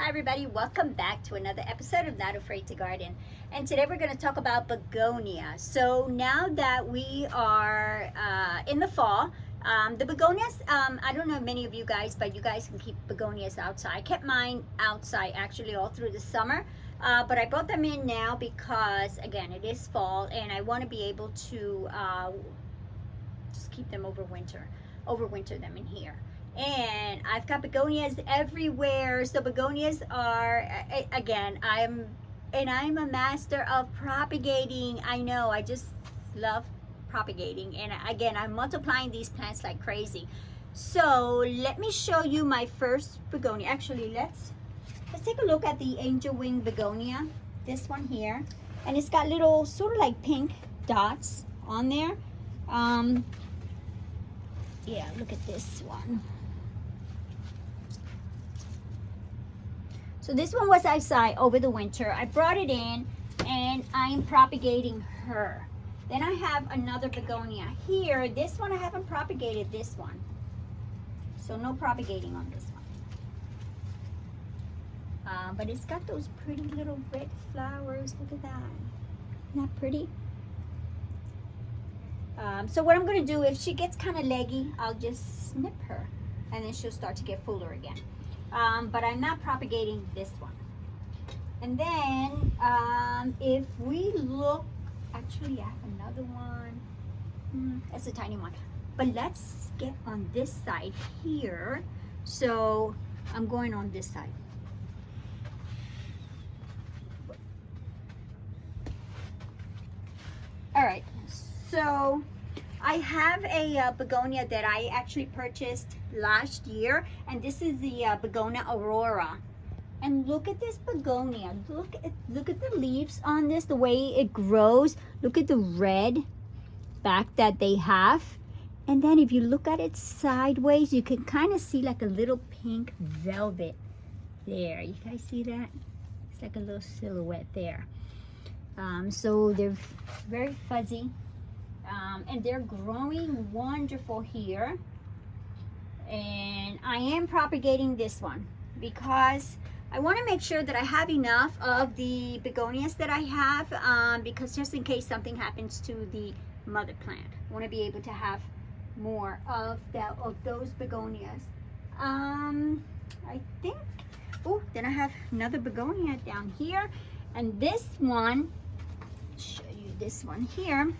Hi everybody, welcome back to another episode of Not Afraid to Garden. And today we're going to talk about begonia. So now that we are in the fall, the begonias, I don't know many of you guys, but you guys can keep begonias outside. I kept mine outside actually all through the summer, but I brought them in now because again it is fall and I want to be able to just keep them overwinter them in here. And I've got begonias everywhere. So begonias are, again, I'm a master of propagating. I know, I just love propagating. And again, I'm multiplying these plants like crazy. So let me show you my first begonia. Actually, let's take a look at the angel wing begonia. This one here. And it's got little sort of like pink dots on there. Yeah, look at this one. So this one was outside over the winter. I brought it in and I'm propagating her. Then I have another begonia here. This one I haven't propagated this one. So no propagating on this one. But it's got those pretty little red flowers. Look at that. Isn't that pretty? So what I'm going to do, if she gets kind of leggy, I'll just snip her. And then she'll start to get fuller again. But I'm not propagating this one. And then if we look, actually I have another one. That's a tiny one. But let's get on this side here. So I'm going on this side. All right. So I have a begonia that I actually purchased last year, and this is the Begonia Aurora. And look at this begonia. Look at the leaves on this, the way it grows. Look at the red back that they have. And then if you look at it sideways, you can kind of see like a little pink velvet there. You guys see that? It's like a little silhouette there. So they're very fuzzy. And they're growing wonderful here. And I am propagating this one because I want to make sure that I have enough of the begonias that I have, because just in case something happens to the mother plant, I want to be able to have more of those begonias. I think, oh, then I have another begonia down here, and this one, I'll show you this one here.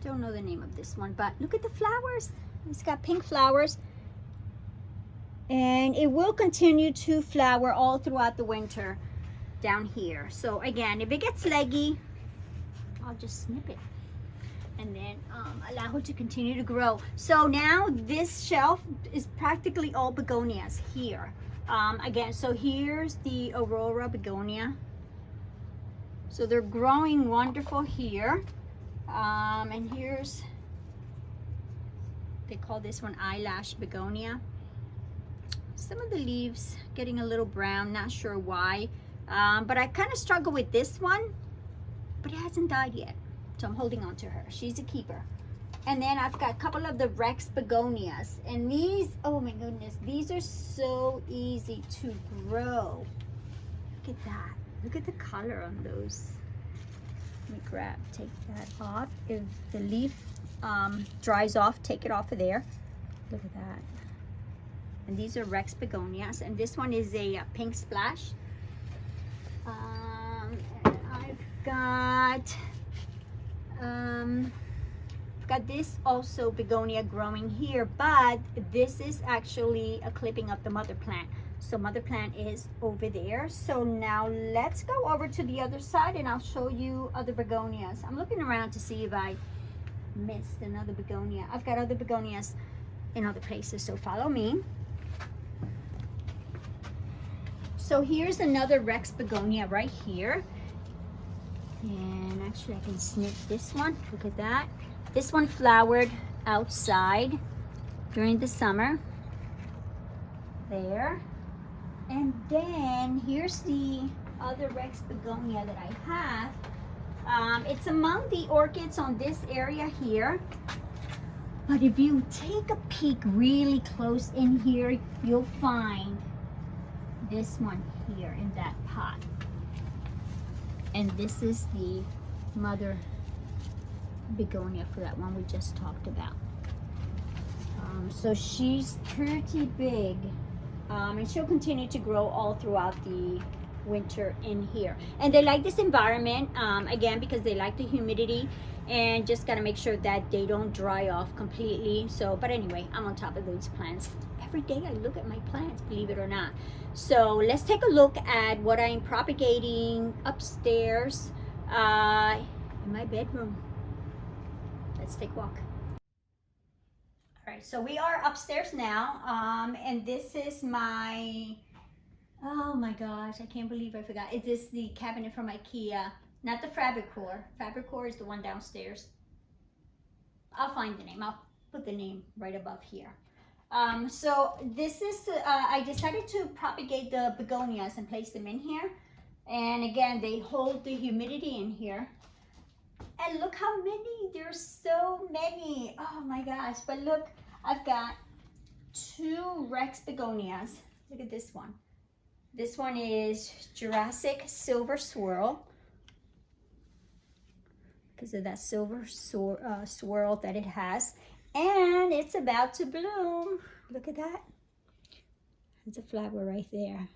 Don't know the name of this one, but look at the flowers. It's got pink flowers, and it will continue to flower all throughout the winter down here. So again, if it gets leggy, I'll just snip it and then allow her to continue to grow. So now this shelf is practically all begonias here. Again, so here's the Aurora begonia. So they're growing wonderful here. And here's, they call this one eyelash begonia. Some of the leaves getting a little brown, not sure why. But I kind of struggle with this one, but it hasn't died yet. So I'm holding on to her. She's a keeper. And then I've got a couple of the Rex begonias. And these, oh my goodness, these are so easy to grow. Look at that. Look at the color on those. Let me take that off. If the leaf dries off, take it off of there. Look at that. And these are Rex begonias, and this one is a pink splash. And I've got this also begonia growing here, but this is actually a clipping of the mother plant. So mother plant is over there. So now let's go over to the other side and I'll show you other begonias. I'm looking around to see if I missed another begonia. I've got other begonias in other places, so follow me. So here's another Rex begonia right here. And actually I can snip this one. Look at that. This one flowered outside during the summer. There. And then here's the other Rex begonia that I have. It's among the orchids on this area here. But if you take a peek really close in here, you'll find this one here in that pot. And this is the mother begonia for that one we just talked about. So she's pretty big, and she'll continue to grow all throughout the winter in here. And they like this environment, again, because they like the humidity, and just gotta make sure that they don't dry off completely. So, but anyway, I'm on top of those plants. Every day I look at my plants, believe it or not. So let's take a look at what I'm propagating upstairs in my bedroom. Let's take a walk. All right, so we are upstairs now, and this is my, oh my gosh, I can't believe I forgot. It is the cabinet from IKEA, not the fabric core. Fabric core is the one downstairs. I'll find the name. I'll put the name right above here. So this is, I decided to propagate the begonias and place them in here. And again, they hold the humidity in here. And look how many, there's so many. Oh my gosh, but look, I've got 2 Rex begonias. Look at this one. This one is Jurassic Silver Swirl, because of that silver swirl that it has. And it's about to bloom. Look at that. There's a flower right there.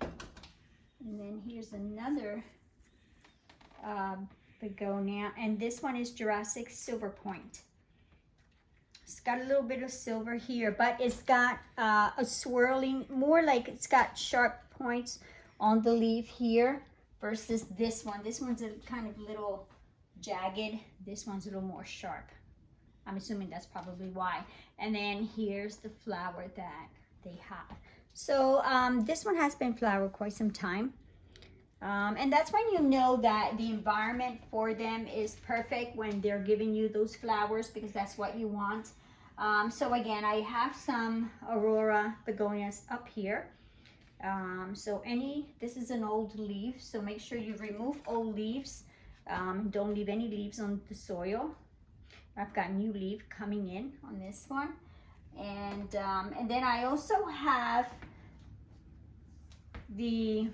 And then here's another begonia, and this one is Jurassic Silver Point. It's got a little bit of silver here, but it's got a swirling, more like it's got sharp points on the leaf here versus this one. This one's a kind of little jagged. This one's a little more sharp. I'm assuming that's probably why. And then here's the flower that they have. So this one has been flowered quite some time. And that's when you know that the environment for them is perfect, when they're giving you those flowers, because that's what you want. So again, I have some Aurora begonias up here. This is an old leaf, so make sure you remove old leaves. Don't leave any leaves on the soil. I've got new leaf coming in on this one. And then I also have the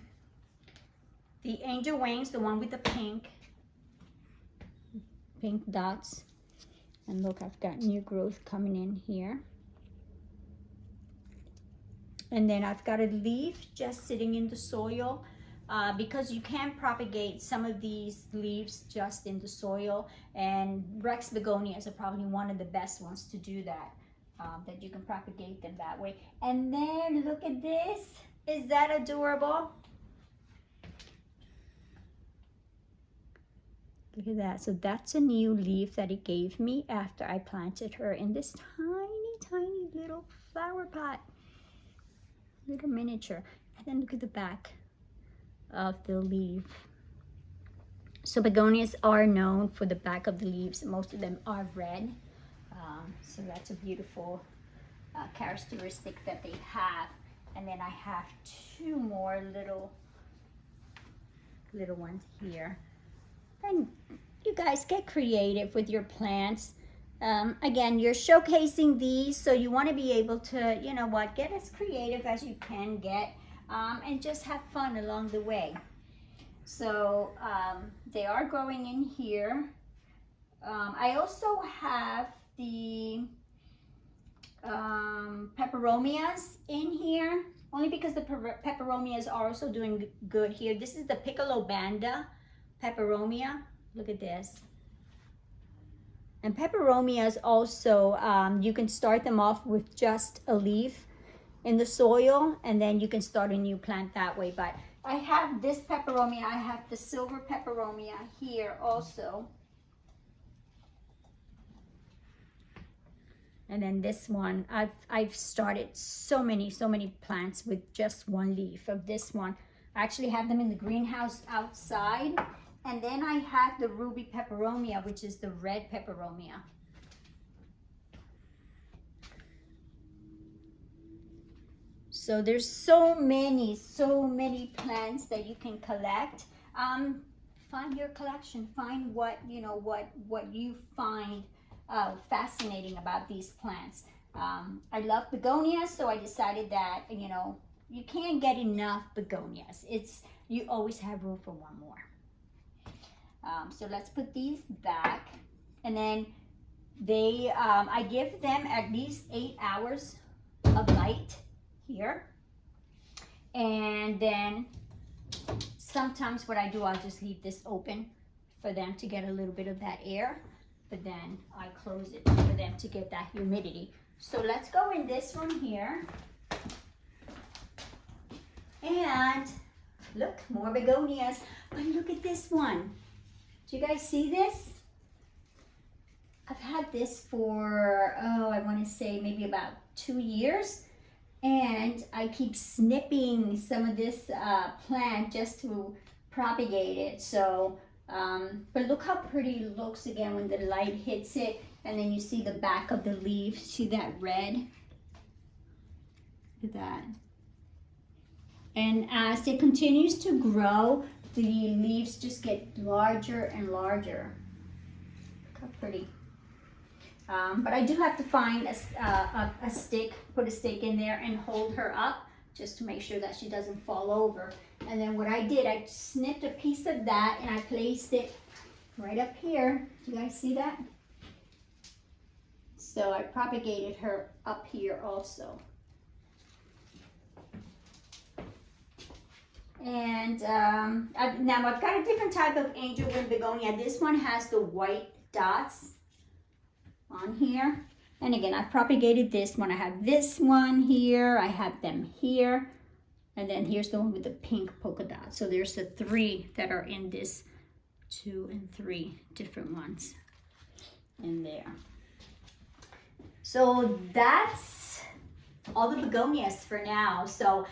angel wings, the one with the pink dots. And look, I've got new growth coming in here. And then I've got a leaf just sitting in the soil, because you can propagate some of these leaves just in the soil. And Rex begonias are probably one of the best ones to do that, that you can propagate them that way. And then look at this. Is that adorable? Look at that. So that's a new leaf that it gave me after I planted her in this tiny little flower pot. Little miniature. And then look at the back of the leaf. So begonias are known for the back of the leaves. Most of them are red. So that's a beautiful characteristic that they have. And then I have 2 more little ones here. And you guys get creative with your plants. Again, you're showcasing these, so you want to be able to, you know what, get as creative as you can get, and just have fun along the way. So they are growing in here. I also have the peperomias in here, only because the peperomias are also doing good here. This is the Piccolo Banda peperomia. Look at this. And peperomias also, you can start them off with just a leaf in the soil, and then you can start a new plant that way. But I have this peperomia. I have the silver peperomia here also. And then this one, I've started so many plants with just one leaf of this one. I actually have them in the greenhouse outside. And then I have the ruby peperomia, which is the red peperomia. So there's so many plants that you can collect. find your collection. Find what, you know, what you find fascinating about these plants. I love begonias, so I decided that, you know, you can't get enough begonias. You always have room for one more. So let's put these back, and then I give them at least 8 hours of light here, and then sometimes what I do, I'll just leave this open for them to get a little bit of that air, but then I close it for them to get that humidity. So let's go in this one here, and look, more begonias. But look at this one. Do you guys see this? I've had this for, oh, I want to say maybe about 2 years. And I keep snipping some of this plant just to propagate it. So, but look how pretty it looks again when the light hits it. And then you see the back of the leaf. See that red? Look at that. And as it continues to grow, the leaves just get larger and larger. Look how pretty. But I do have to find a stick, put a stick in there and hold her up just to make sure that she doesn't fall over. And then what I did, I snipped a piece of that and I placed it right up here. Do you guys see that? So I propagated her up here also. And now I've got a different type of angel wing begonia. This one has the white dots on here. And again, I propagated this one. I have this one here. I have them here. And then here's the one with the pink polka dot. So there's the 3 that are in this 2 and 3 different ones in there. So that's all the begonias for now. So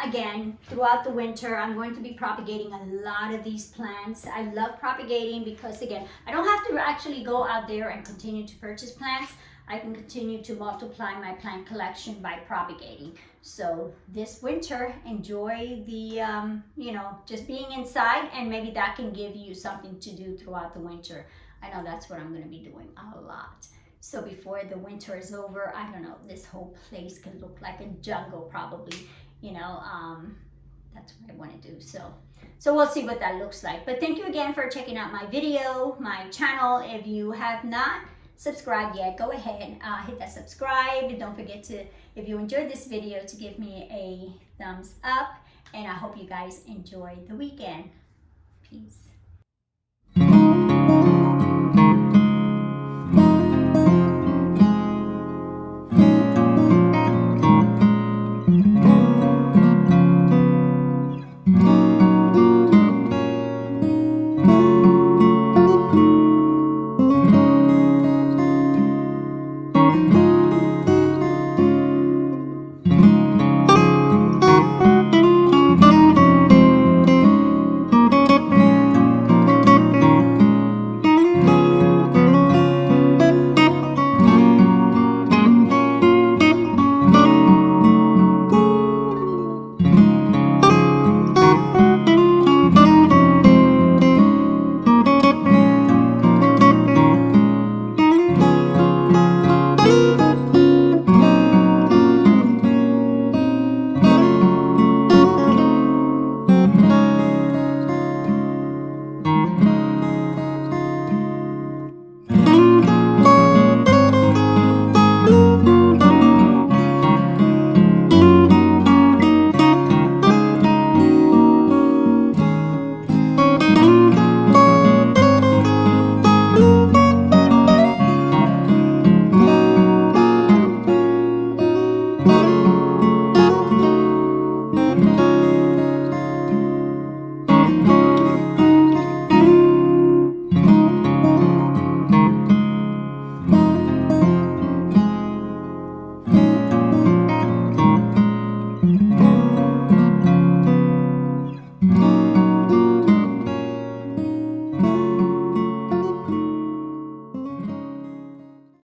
again, throughout the winter, I'm going to be propagating a lot of these plants. I love propagating because, again, I don't have to actually go out there and continue to purchase plants. I can continue to multiply my plant collection by propagating. So this winter, enjoy the, you know, just being inside, and maybe that can give you something to do throughout the winter. I know that's what I'm going to be doing a lot. So before the winter is over, I don't know, this whole place can look like a jungle probably, you know, that's what I want to do. So we'll see what that looks like. But thank you again for checking out my video, my channel. If you have not subscribed yet, go ahead, hit that subscribe. And don't forget to, if you enjoyed this video, to give me a thumbs up. And I hope you guys enjoy the weekend. Peace.